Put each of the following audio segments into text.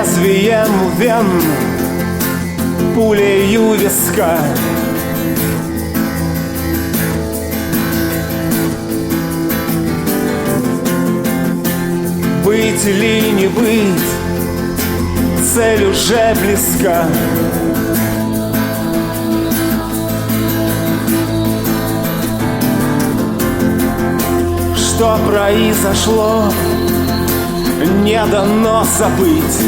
лезвием вен, пулею виска. Быть или не быть, цель уже близка. Что произошло, не дано забыть.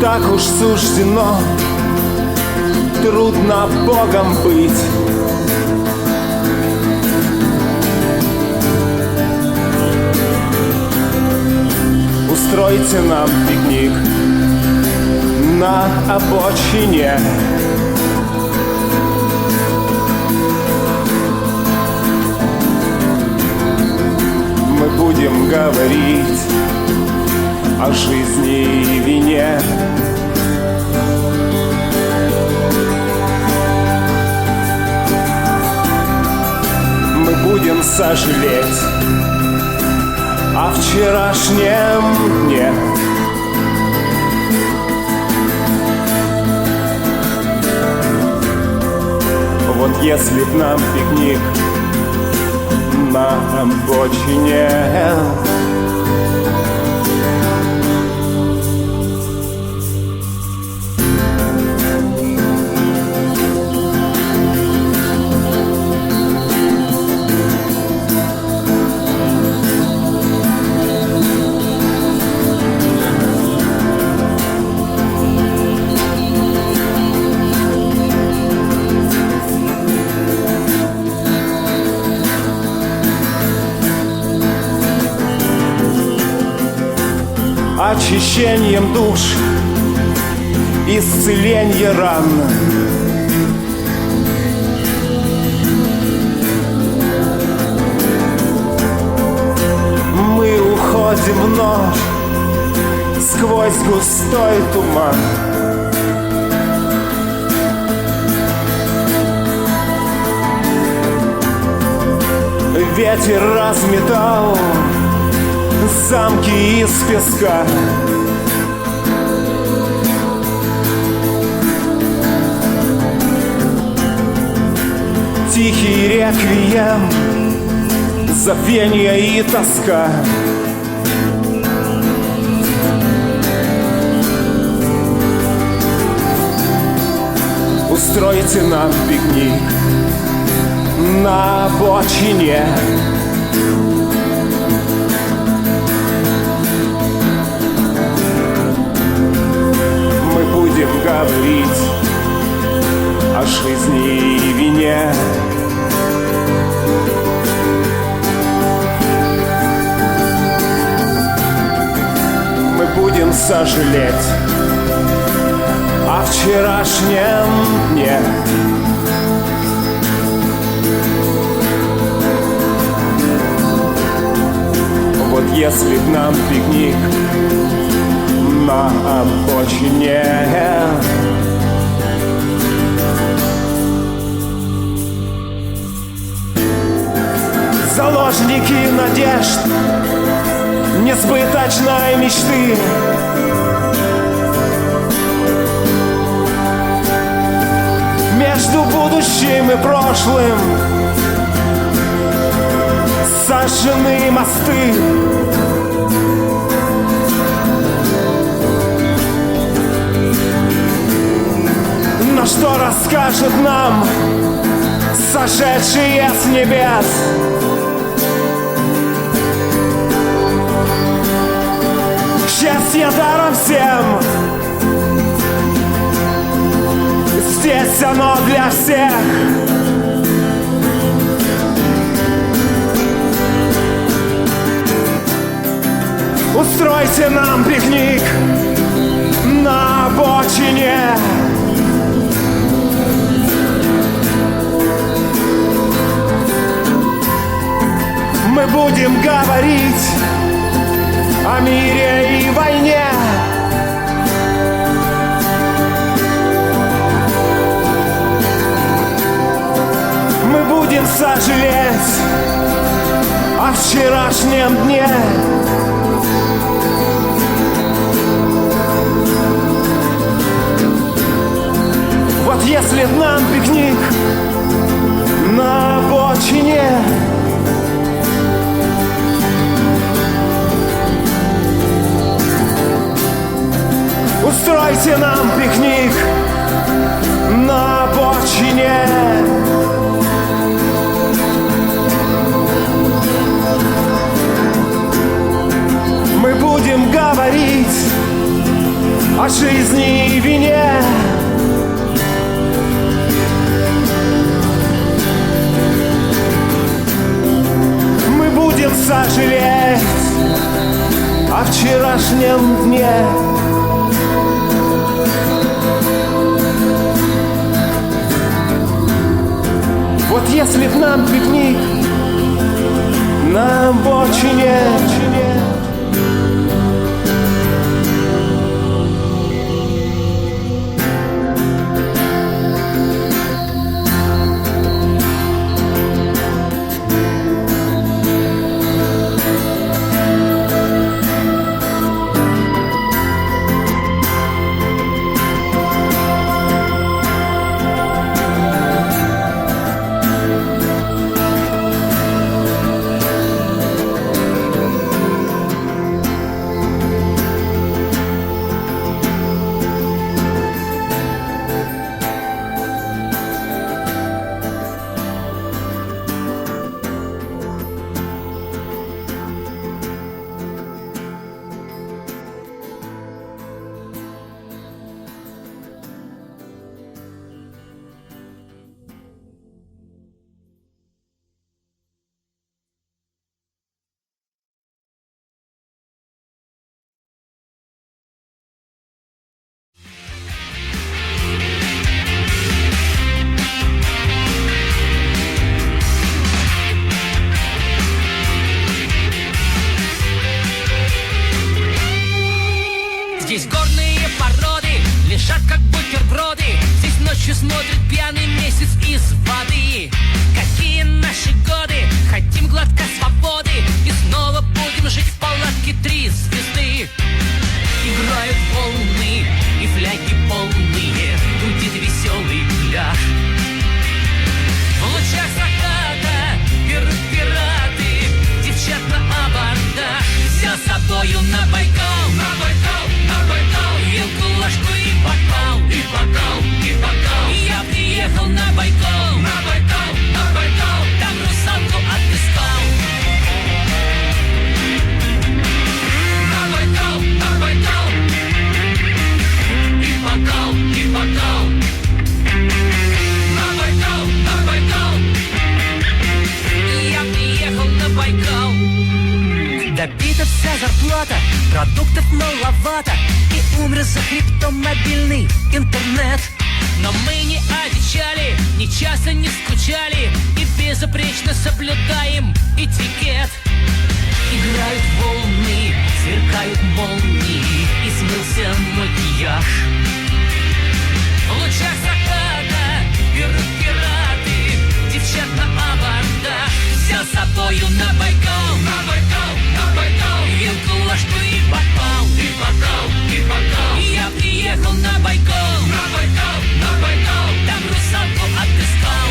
Так уж суждено, трудно Богом быть. Устройте нам пикник на обочине. Мы будем говорить о жизни и вине. Мы будем сожалеть о вчерашнем дне. Вот если б нам пикник на обочине. Очищением душ, исцеленье ран. Мы уходим в ночь сквозь густой туман. Ветер разметал замки из песка. Тихий реквием, забвенье и тоска. Устройте нам пикник на обочине. Мы будем говорить о жизни и вине. Мы будем сожалеть о вчерашнем дне. Вот если б нам пикник на обочине. Заложники надежд, несбыточной мечты. Между будущим и прошлым сожжены мосты. Но что расскажет нам сошедшие с небес? Счастье даром всем, здесь оно для всех. Устройте нам пикник на обочине. Мы будем говорить о мире и войне. Мы будем сожалеть о вчерашнем дне. Вот если б нам пикник на обочине, устройте нам пикник на обочине. Мы будем говорить о жизни и вине. Мы будем сожалеть о вчерашнем дне. Вот если б нам пикник на обочине. Здесь горные породы лежат как бутерброды. Здесь ночью смотрит пьяный месяц из воды. Какие наши годы, хотим глотка свободы. И снова будем жить в палатке 3 звезды. Играют волны и фляги полные, гудит веселый пляж. В лучах заката берут пираты девчат на абордаж. Взял с собою на Байкал, на Байкал, на Байкал. Вилку, ложку и бокал, и бокал, и бокал. Я приехал на Байкал, на Байкал, на Байкал. Там русалку отыскал. На Байкал, на Байкал. И бокал, и бокал. На Байкал, на Байкал. Я приехал на Байкал. Добита вся зарплата, продуктов маловато, и умер за хребтом мобильный интернет. Но мы не одичали, ни часа не скучали, и безупречно соблюдаем этикет. Играют волны, сверкают молнии, и смылся макияж. В лучах заката берут пираты девчат на абордаж. Взял с собою на Байкал, на Байкал, на Байкал. Вилку, ложку и бокал, и бокал, и бокал. Я приехал на Байкал, на Байкал, на Байкал. Там русалку отыскал.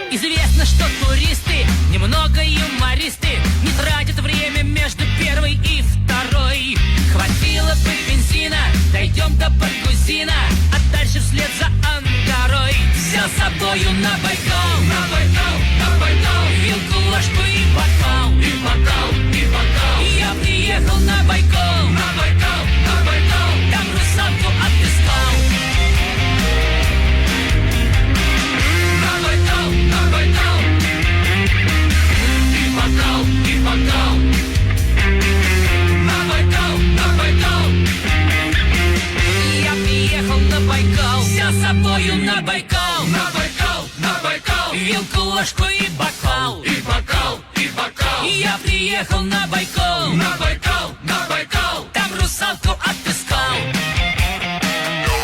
Известно, что туристы немного юмористы, не тратят время между первой и второй. Хватило бы бензина, дойдем до Баргузина, а дальше вслед за Ангарой. Взял с собою на Байкал, на Байкал, на Байкал. Вилку, ложку и бокал, и бокал, и бокал. Я приехал на Байкал, на Байкал, на Байкал. Там русалку отыскал. На Байкал, на Байкал. И бокал, Вилку, ложку и бокал. И бокал, и бокал. И я приехал на Байкал. На Байкал, на Байкал. Там русалку отыскал.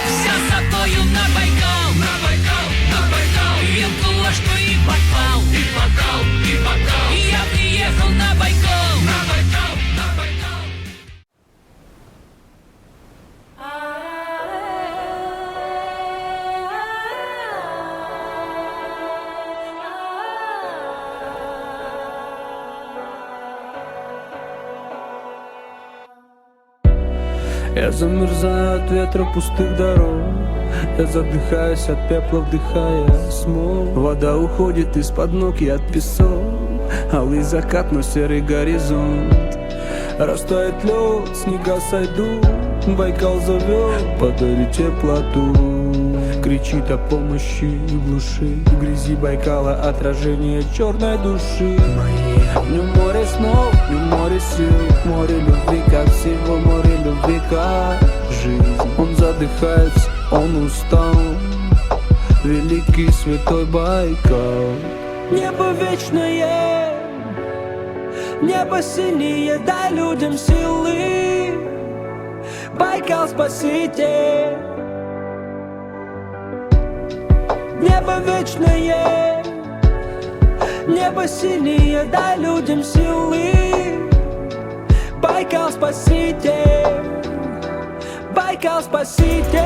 Взял с собою на Байкал. На Байкал, на Байкал. Вилку, ложку и бокал. И бокал, и бокал. И я приехал на Байкал. На Байкал, на Байкал. Я замерзаю от ветра пустых дорог. Я задыхаюсь от пепла, вдыхая смог. Вода уходит из-под ног, я от песок. Алый закат, но серый горизонт. Растает лед, снега сойдут. Байкал зовет, подари теплоту. Кричит о помощи в глуши. В грязи Байкала отражение черной души. Не море снов, не море сил. Море любви, как всего море любви, как жизнь. Он задыхается, он устал. Великий святой Байкал. Небо вечное, небо синее, дай людям силы. Байкал спаситель. Небо вечное, небо синее, дай людям силы. Байкал спаситель. Байкал спаситель.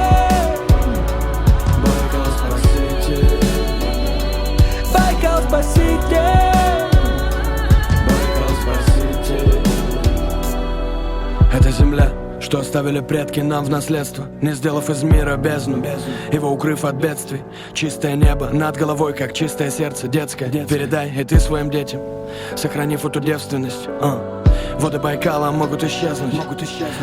Байкал спаситель. Байкал спаситель. Байкал спаситель. Это земля, что оставили предки нам в наследство, не сделав из мира бездну, его укрыв от бедствий. Чистое небо над головой, как чистое сердце детское. Передай и ты своим детям, сохранив эту девственность. Воды Байкала могут исчезнуть.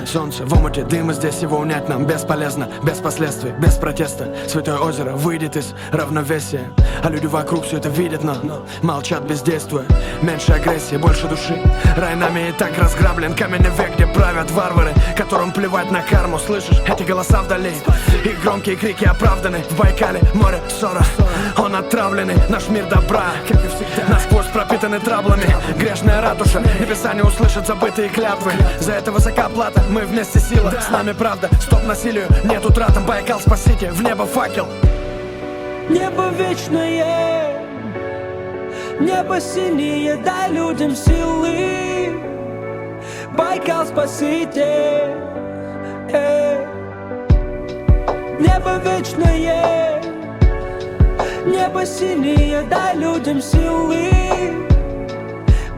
Солнце в омуте дыма, здесь его унять нам бесполезно. Без последствий, без протеста. Святое озеро выйдет из равновесия. А люди вокруг все это видят, но молчат, бездействуя. Меньше агрессии, больше души. Рай нами и так разграблен. Каменный век, где правят варвары, которым плевать на карму. Слышишь эти голоса вдали? Их громкие крики оправданы. В Байкале море ссора. Он отравленный, наш мир добра, насквозь пропитанный траблами. Грешная ратуша, небеса не услышат забытые клятвы. За это высока плата, мы вместе сила. С нами правда, стоп насилию, нет утратам. Байкал спасите, в небо факел. Небо вечное, небо синее, дай людям силы. Байкал спаситель. Небо вечное, небо синее, дай людям силы.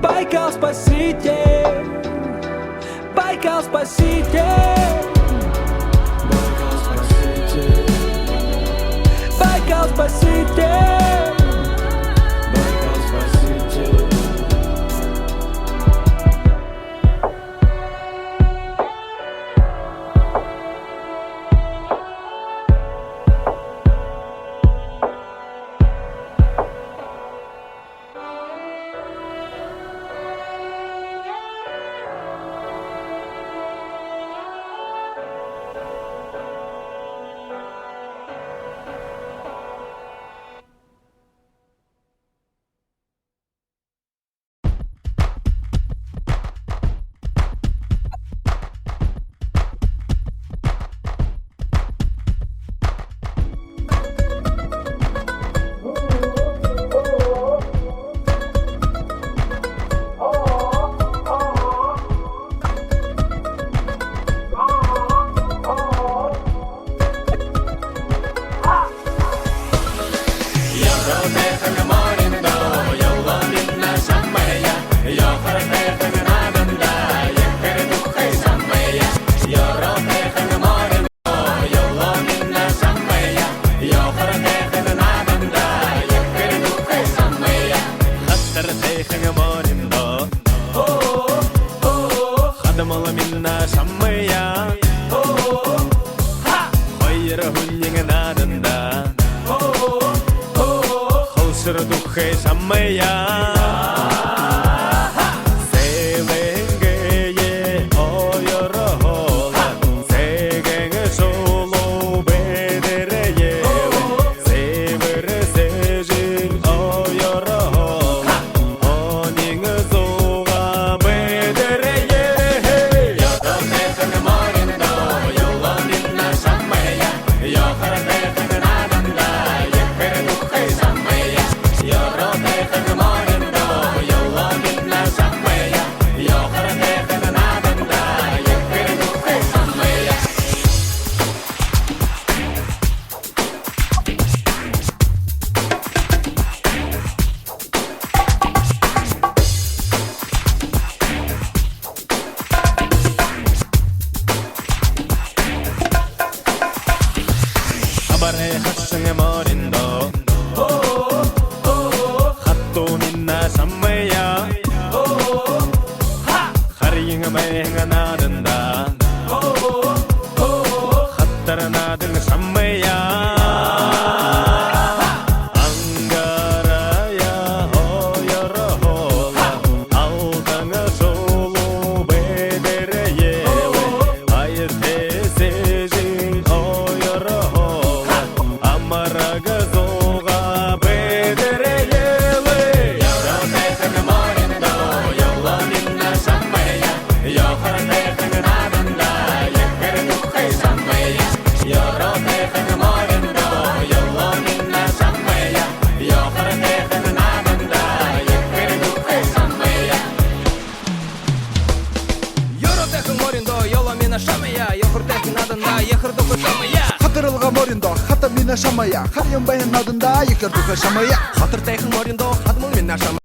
Байкал спаситель. Байкал спаситель. Байкал спаситель. Байкал спаситель. Байкал спаситель. Арыйыңа надында Хаттарынадың шаммая Ангарая ойыры хола Алдаңа жолу бедері елі Айыте сежін ойыры хола Амарага золға бедері елі Йоротехын моріндо Йолонинна шаммая Йохартехын надында Ехір духай шаммая Йоротехын моріндо Йолонинна шаммая Йохартехын надында Ехір духай шаммая Йоротехын моріндо, йола мина шамая Йохортехын надында, ехір духы шамая Хатырылға моріндо, хата мина шамая Хайым байын надында, екір дұқы шамая Хатыртехын моріндо, хатмыл мина шамая